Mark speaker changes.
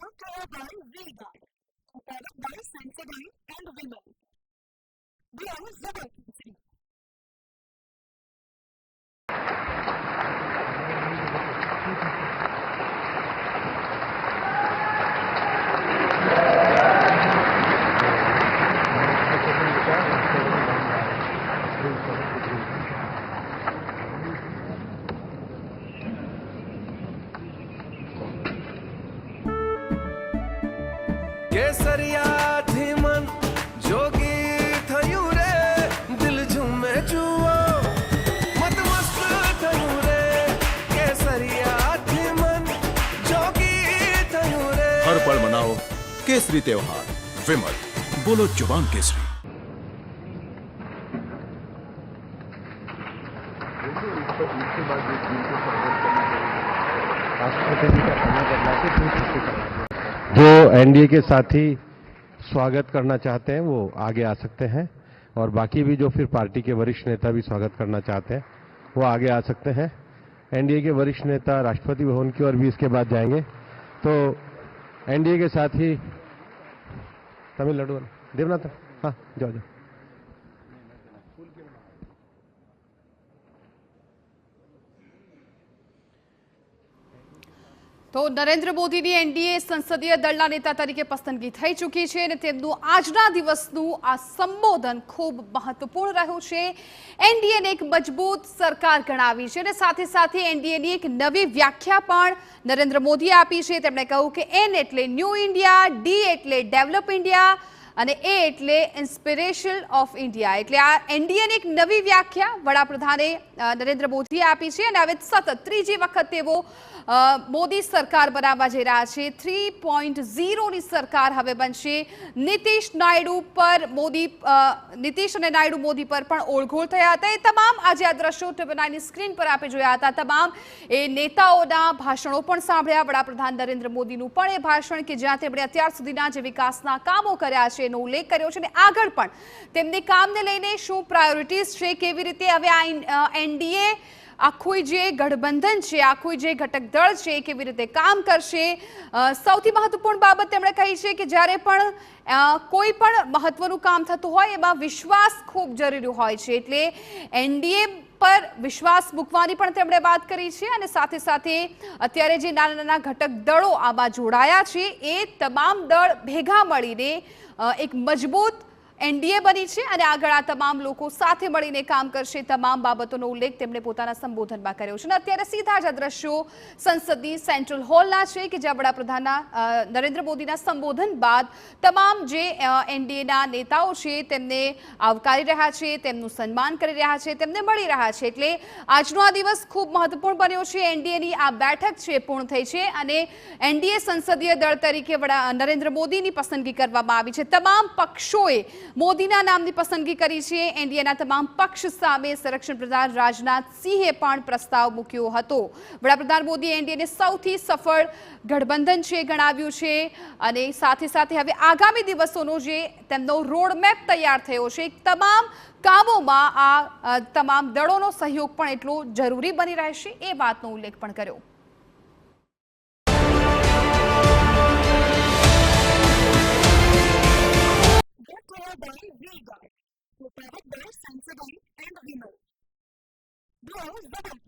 Speaker 1: brought to you by V-Guard, a product by Sensodyne and Vimal. We are Zabalpur.
Speaker 2: केसरिया थी मन जोगी थयू रे दिल झूमे जुओ मत मस्त थयू रे केसरिया थी मन जोगी थयू रे।
Speaker 3: हर पल मनाओ केसरी त्योहार। विमल, बोलो जुबान केसरी।
Speaker 4: जो एनडीए के साथी स्वागत करना चाहते हैं वो आगे आ सकते हैं और बाकी भी जो फिर पार्टी के वरिष्ठ नेता भी स्वागत करना चाहते हैं वो आगे आ सकते हैं। एनडीए के वरिष्ठ नेता राष्ट्रपति भवन की ओर भी इसके बाद जाएंगे। तो एनडीए के साथी तमिलनाडु देवनाथ, हाँ जाओ जाओ।
Speaker 5: તો નરેન્દ્ર મોદીની એનડીએ સંસદીય દળના નેતા તરીકે પસંદગી થઈ ચૂકી છે અને તેમનું આજના દિવસનું આ સંબોધન ખૂબ મહત્વપૂર્ણ રહ્યું છે। એનડીએને એક મજબૂત સરકાર ગણાવી છે અને સાથે સાથે એનડીએની એક નવી વ્યાખ્યા પણ નરેન્દ્ર મોદીએ આપી છે। તેમણે કહ્યું કે એન એટલે ન્યૂ ઇન્ડિયા, ડી એટલે ડેવલપ ઇન્ડિયા અને એ એટલે ઇન્સ્પિરેશન ઓફ ઇન્ડિયા। એટલે આ એનડીએની એક નવી વ્યાખ્યા વડાપ્રધાને નરેન્દ્ર મોદીએ આપી છે અને હવે સતત ત્રીજી વખત તેઓ મોદી સરકાર બનાવવા જઈ રહ્યા છે। 3.0ની સરકાર હવે બનશે। નીતિશ અને નાયડુ મોદી પર પણ ઓળઘોળ થયા હતા। એ તમામ આજે આ દ્રશ્યો ટીવી9ની સ્ક્રીન પર આપણે જોયા હતા। તમામ એ નેતાઓના ભાષણો પણ સાંભળ્યા। વડાપ્રધાન નરેન્દ્ર મોદીનું પણ એ ભાષણ કે જ્યાં તેમણે અત્યાર સુધીના જે વિકાસના કામો કર્યા છે એનો ઉલ્લેખ કર્યો છે અને આગળ પણ તેમની કામને લઈને શું પ્રાયોરિટીઝ છે, કેવી રીતે હવે આ એનડીએ આખું જે ગઠબંધન છે, આખું જે ઘટક દળ છે કેવી રીતે કામ કરશે। સૌથી મહત્વપૂર્ણ બાબત તેમણે કહી છે કે જ્યારે પણ કોઈ પણ મહત્વનું કામ થતું હોય એમાં વિશ્વાસ ખૂબ જરૂરી હોય છે। એટલે એનડીએ પર વિશ્વાસ મૂકવાની પણ તેમણે વાત કરી છે અને સાથે સાથે અત્યારે જે નાના નાના ઘટક દળો આમાં જોડાયા છે એ તમામ દળ ભેગા મળીને એક મજબૂત એનડીએ બની છે અને આગળ આ તમામ લોકો સાથે મળીને કામ કરશે। તમામ બાબતોનો ઉલ્લેખ તેમણે પોતાના સંબોધનમાં કર્યો છે અને અત્યારે સીધા જ આ દ્રશ્યો સંસદની સેન્ટ્રલ હોલના છે કે જ્યાં વડાપ્રધાનના નરેન્દ્ર મોદીના સંબોધન બાદ તમામ જે એનડીએના નેતાઓ છે તેમને આવકારી રહ્યા છે, તેમનું સન્માન કરી રહ્યા છે, તેમને મળી રહ્યા છે। એટલે આજનો આ દિવસ ખૂબ મહત્વપૂર્ણ બન્યો છે। એનડીએની આ બેઠક છે પૂર્ણ થઈ છે અને એનડીએ સંસદીય દળ તરીકે નરેન્દ્ર મોદીની પસંદગી કરવામાં આવી છે। તમામ પક્ષોએ મોદીના નામની પસંદગી કરી છે। એનડીએના તમામ પક્ષ સામે સંરક્ષણ પ્રધાન રાજનાથ સિંહે પણ પ્રસ્તાવ મૂક્યો હતો। વડાપ્રધાન મોદીએ એનડીએને સૌથી સફળ ગઠબંધન છે ગણાવ્યું છે અને સાથે સાથે હવે આગામી દિવસોનો જે તેમનો રોડમેપ તૈયાર થયો છે તમામ કામોમાં આ તમામ દળોનો સહયોગ પણ એટલો જરૂરી બની રહેશે એ વાતનો ઉલ્લેખ પણ કર્યો।
Speaker 1: By V-Guard, a product by Sensodyne and Vimal. We are Zabalpur.